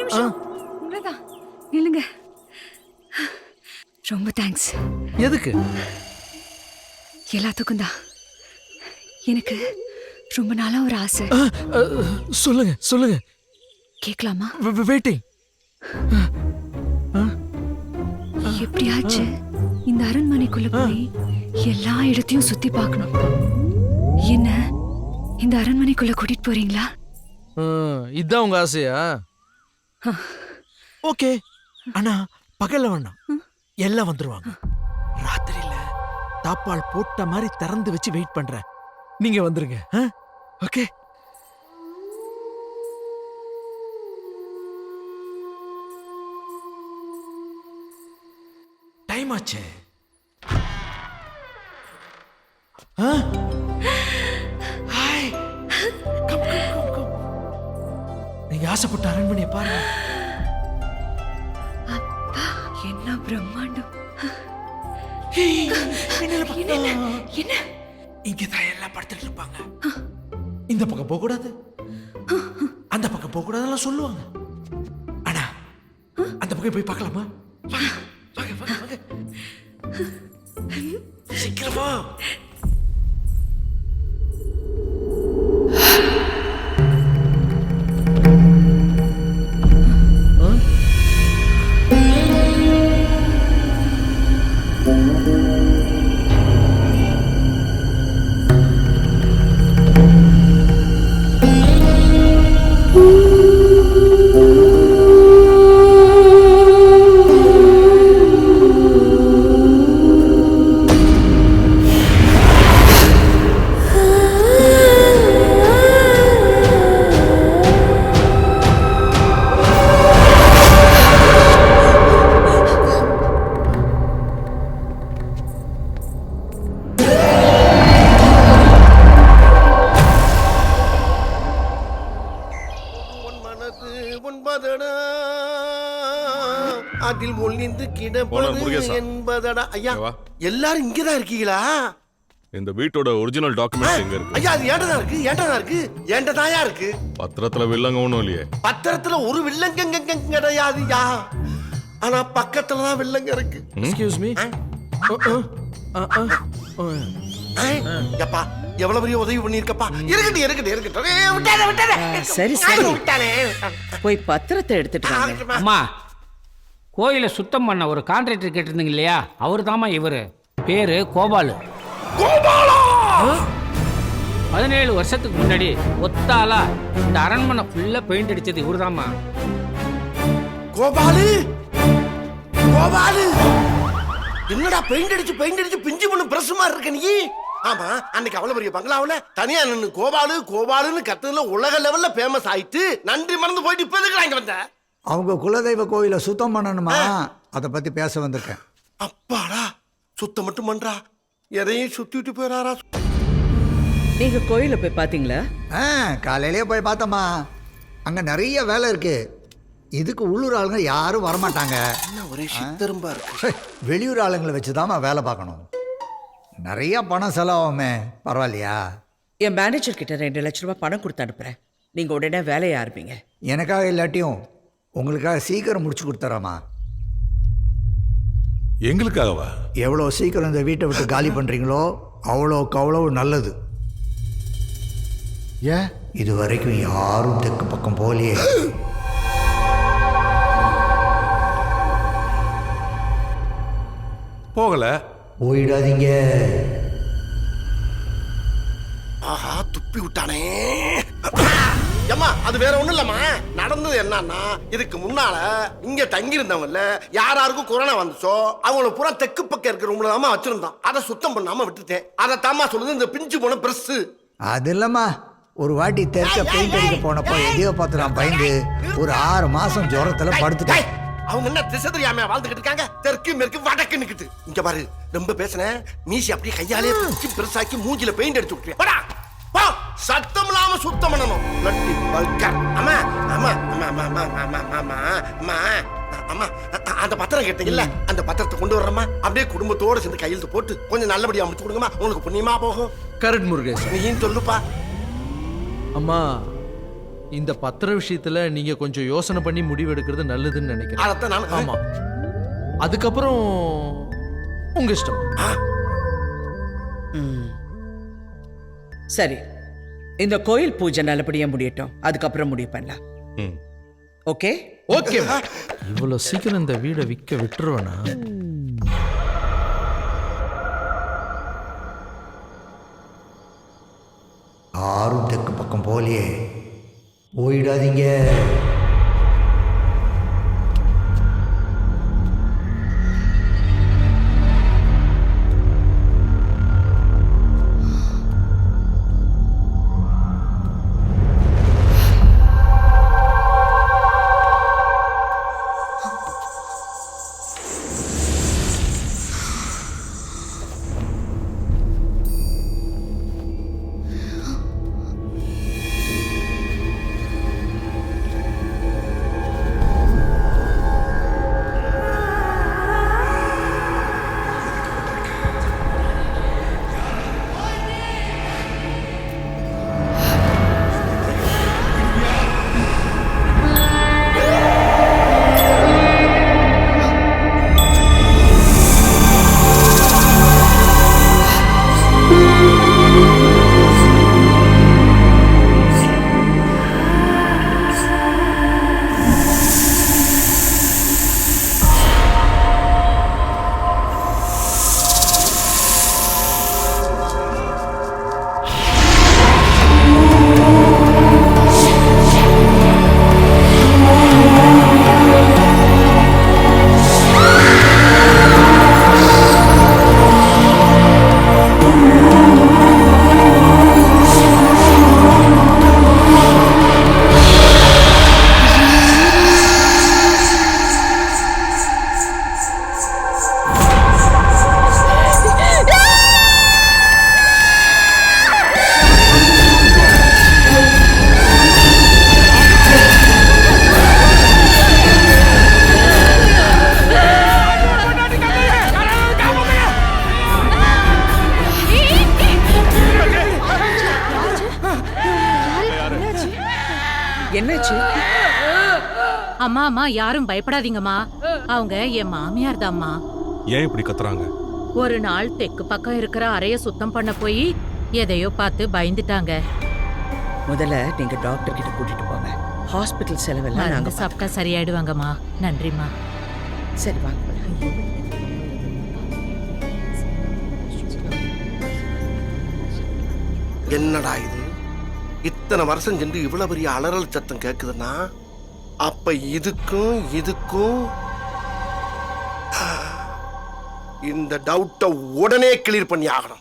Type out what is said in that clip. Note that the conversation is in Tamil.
நிமிஷம் உங்களதான் நில்லுங்க. ரொம்ப தேங்க்ஸ். எதுக்கு? எல்லாத்துக்கும் தான். எனக்கு ரொம்ப நாளா ஒரு ஆசை. சொல்லுங்க சொல்லுங்க. கேட்கலாமா? வெயிட்டிங். எப்படியாச்சு இந்த அரண்மனைக்குள்ள போய் எல்லா இடத்தையும் சுத்தி பார்க்கணும். என்ன இந்த அரண்மனைக்குள்ள கூட்டிட்டு போறீங்களா? இதான் உங்க ஆசையா? ஓகே. ஆனா பகல்ல வேண்டாம், எல்லாம் வந்துருவாங்க. ராத்திரியில தாப்பால் போட்ட மாதிரி திறந்து வச்சு வெயிட் பண்றேன். நீங்க வந்துருங்க. ஓகே. டைம் ஆச்சு. Hi. Come come come come. நீங்க ஆசைப்பட்ட அரண்மனையை பாருங்க. என்ன பிரம்மாண்டம். என்ன? இங்கதான் எல்லாம் படுத்துட்டு இருப்பாங்க. இந்த பக்கம் போக கூடாது, அந்த பக்கம் போக கூடாதுன்னு சொல்லுவாங்க. ஆனா அந்த பக்கம் போய் பார்க்கலாமா? வாங்க வாங்க வாங்க வாங்க. சீக்கிரமா. அதில் ஒளிந்து கிடப்பது என்பதடா. ஐயா எல்லாரும் இங்கதான் இருக்கீங்களா? இந்த வீட்டோட ஒரிஜினல் டாக்குமெண்ட்ஸ் எங்க இருக்கு? ஐயா அது ஏண்டதா இருக்கு, ஏண்டதா இருக்கு, ஏண்டதாயா இருக்கு. பத்திரத்துல வில்லங்க ஒண்ணும் இல்லையே. பத்திரத்துல ஒரு வில்லங்க கிடையாதுயா. ஆனா பக்கத்துல தான் வில்லங்க இருக்கு. Excuse me. எப்பா எவ்வளவு பெரிய உதவி பண்ணிருக்கப்பா. இருக்கட்டும் இருக்கட்டும் இருக்கட்டும். சரி சரி போய் பத்திரத்தை எடுத்துட்டு வாங்க. அம்மா, கோயிலை சுத்தம் பண்ண ஒரு கான்ட்ராக்டர் கேட்டிருந்தீங்க இல்லையா, அவரு தாமா இவரு. பேரு கோபாலு. 17 வருஷத்துக்கு முன்னாடி ஒத்தாலா இந்த அரண்மனை ஃபுல்லா பெயிண்ட் அடிச்சது இவருதாம்மா. கோபாலு கோபாலு என்னடா பெயிண்ட் அடிச்சு பிஞ்சு பண்ணு பிரஸ் மாதிரி இருக்க நீ? ஆமா, அன்னைக்கு அவ்வளவு பெரிய பங்களாவுல தனியா நின்னு கோபாலு கோபாலுன்னு கத்துதுல உலக லெவல்ல ஃபேமஸ் ஆயிட்டு நன்றி மறந்து போயிட்டு இப்ப எதுக்கு இங்க வந்த? அவங்க குலதெய்வ கோயிலை சுத்தம் பண்ணணுமா, அதை பத்தி பேச வந்திருக்கேன். அப்பாடா, சுத்தம் மட்டும் பண்றா, எதையும் சுத்திட்டு போயிடாரா? நீங்க கோயில போய் பாத்தீங்களா? காலையிலேயே போய் பார்த்தோமா. அங்க நிறைய வேலை இருக்கு. இதுக்கு உள்ளூர் ஆளுங்க யாரும் வரமாட்டாங்க. ஒரே சித்தரும்பா இருக்கு. வெளியூர் ஆளுங்களை வச்சுதாமா வேலை பார்க்கணும். நிறைய பணம் செலவாகுமே, பரவாயில்லையா? என் மேனேஜர் கிட்ட 2 லட்சம் ரூபாய் பணம் கொடுத்து அனுப்புறேன். நீங்க உடனே வேலையை ஆரம்பிங்க. எனக்காக இல்லாட்டியும் உங்களுக்காக சீக்கிரம் முடிச்சு கொடுத்துறேம்மா. எங்களுக்காகவா? எவ்வளோ சீக்கிரம் இந்த வீட்டை விட்டு காலி பண்ணுறீங்களோ அவ்வளோக்கு அவ்வளோ நல்லது. ஏன் இது வரைக்கும் யாரும் தெற்கு பக்கம் போகலையே? போகல. போயிடாதீங்க. ஆஹா, துப்பி விட்டானே. ஏம்மா, அது வேற ஒண்ணும் இல்லம்மா. நடந்தது என்னன்னா, இதுக்கு முன்னால இங்க தங்கி இருந்தவங்கல்ல யாராருக்கும் கொரோனா வந்துச்சோ அவங்கள பூரா தெற்கு பக்கம் இருக்கிற ரூம்ல தாமா வச்சிருந்தோம். அதை சுத்தம் பண்ணாம விட்டுட்டேன். அதை தாமா சொல்லுது இந்த பிஞ்சு போன பிரஸ். அது இல்லம்மா, ஒரு வாட்டி தெற்க பெயிண்ட் அடிக்க போனப்போ எதையோ பார்த்து நான் பயந்து ஒரு 6 மாசம் ஜுரத்துல படுத்துட்டேன். அவங்க என்ன திசை தெரியாம வாழ்ந்துகிட்டு இருக்காங்க? தெற்கு மேற்கு வடக்கு நிக்குது. இங்க பாரு, ரொம்ப பேசுனேன், மீசி அப்படியே கையாலே பிடிச்சி பெருசாக்கி மூஞ்சில பெயிண்ட் அடிச்சு விட்டுருவேன். சத்தம் இல்லாம சுத்தம் பண்ணணும். அம்மா அம்மா அம்மா அம்மா அம்மா அம்மா அம்மா அம்மா அந்த பத்திரம் கேட்டீங்கல்ல, அந்த பத்திரத்தை கொண்டு வர்றமா. அப்படியே குடும்பத்தோட சேர்ந்து கையெழுத்து போட்டு கொஞ்சம் நல்லபடியா அமைச்சு கொடுங்கம்மா. உங்களுக்கு புண்ணியமா போகும். கரெக்ட் முருகேஷ், நீ சொல்லுப்பா. அம்மா இந்த பத்திர விஷயத்துல நீங்க கொஞ்சம் யோசனை பண்ணி முடிவு எடுக்கிறது நல்லதுன்னு நினைக்கிறேன். அதைத்தான் நான் ஆமா. அதுக்கப்புறம் உங்க இஷ்டம். சரி, இந்த கோயில் பூஜை நல்லபடியா முடியட்டும், அதுக்கப்புறம் முடிவு பண்ணலாம். ம். ஓகே? ஓகே. இவ்வளவு சீக்கிரம் இந்த வீடை விற்க விட்டுருவேனா? யாரும் தெற்கு பக்கம் போகலையே, போயிடாதீங்க. என்னாச்சு? அம்மா அம்மா யாரும் பயப்படாதீங்கம்மா, அவங்க என் மாமியார் தாம்மா. ஏன் இப்படி கத்துறாங்க? ஒரு நாள் தெற்கு பக்கம் இருக்கிற அறைய சுத்தம் பண்ண போய் எதையோ பார்த்து பயந்துட்டாங்க. முதல்ல நீங்க டாக்டர் கிட்ட கூட்டிட்டு போங்க. ஹாஸ்பிட்டல் செலவெல்லாம் நாங்க மருந்து சாப்பிட்டா சரியாயிடுவாங்கம்மா. நன்றிம்மா. சரி வாங்க போலாம். என்னடா இது, இத்தனை வருஷம் சென்று இவ்வளவு பெரிய அலறல் சத்தம் கேக்குதுன்னா அப்ப இதுக்கும் இந்த டவுட்டை உடனே கிளியர் பண்ணி ஆகணும்.